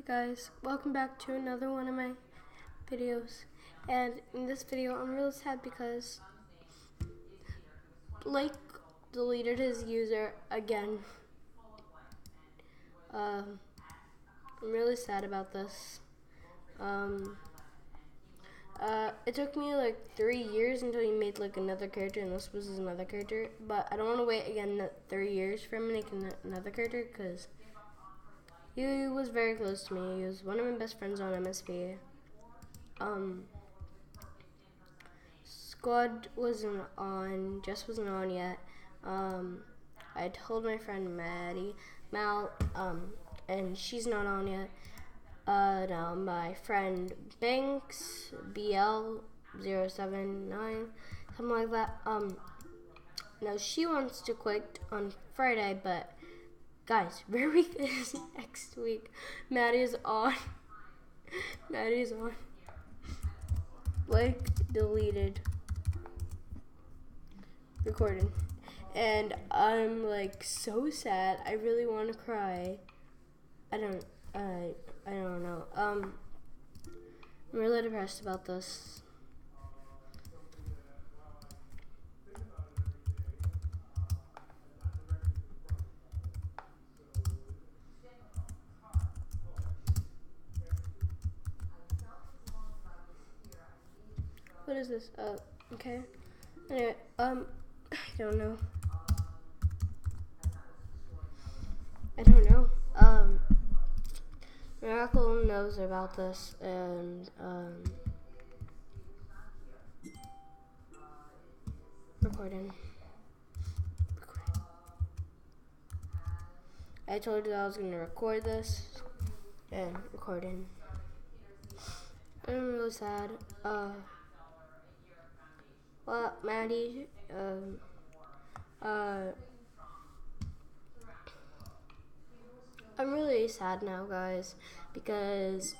Hey guys, welcome back to another one of my videos. And in this video, I'm really sad because Blake deleted his user again. I'm really sad about this. It took me like 3 years until he made like another character, and this was another character. But I don't want to wait again 3 years for him to make another character because he was very close to me. He was one of my best friends on MSP. Squad wasn't on, Jess wasn't on yet. I told my friend Mal, and she's not on yet. Now my friend Banks, BL079, something like that. Now she wants to quit on Friday, but guys, rare week is next week. Maddie's on. Maddie's on. Blake deleted recording, and I'm like so sad. I really want to cry. I don't know. I'm really depressed about this. What is this? Okay. Anyway, I don't know. Miracle knows about this, and recording. I told you that I was gonna record this, and recording. I'm really sad. Well, Maddie, I'm really sad now, guys, because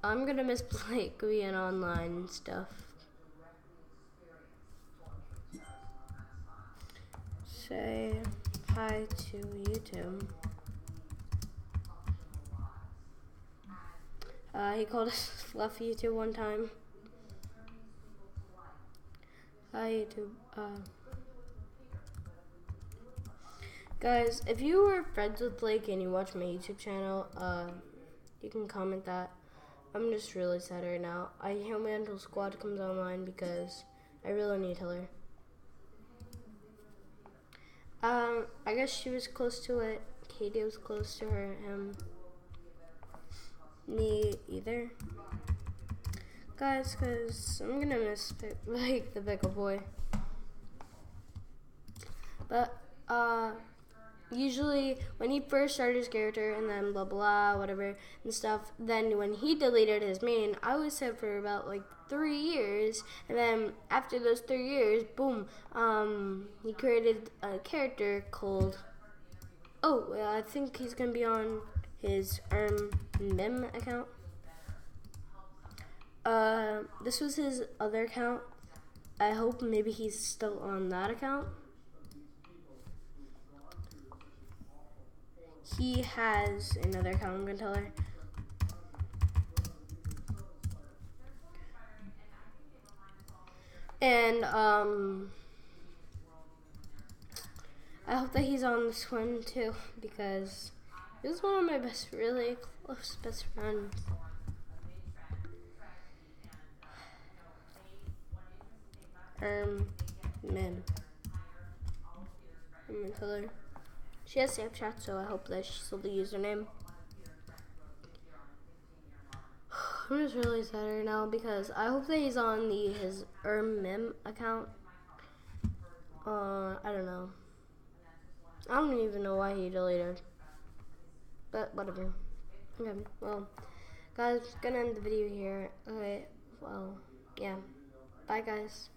I'm gonna miss Blake being online and stuff. Say hi to YouTube. He called us Fluff YouTube one time. Hi YouTube. Guys, if you were friends with Blake and you watch my YouTube channel, you can comment that. I'm just really sad right now. I can't wait until Squad comes online because I really need Hiller. I guess she was close to it. Katie was close to him. Me either. Guys, because I'm gonna miss like the Pickle Boy. But, usually when he first started his character and then blah blah whatever and stuff, then when he deleted his main, I was set for about like 3 years, and then after those 3 years, boom, he created a character called, I think he's gonna be on his mem account. This was his other account. I hope maybe he's still on that account. He has another account, I'm gonna tell her. And I hope that he's on this one too, because he was one of my really close best friends. Men. I'm gonna tell her. She has Snapchat, so I hope that she's still the username. I'm just really sad right now because I hope that he's on his mem account. I don't know. I don't even know why he deleted. But whatever. Okay, well, guys, gonna end the video here. Okay, well, yeah. Bye, guys.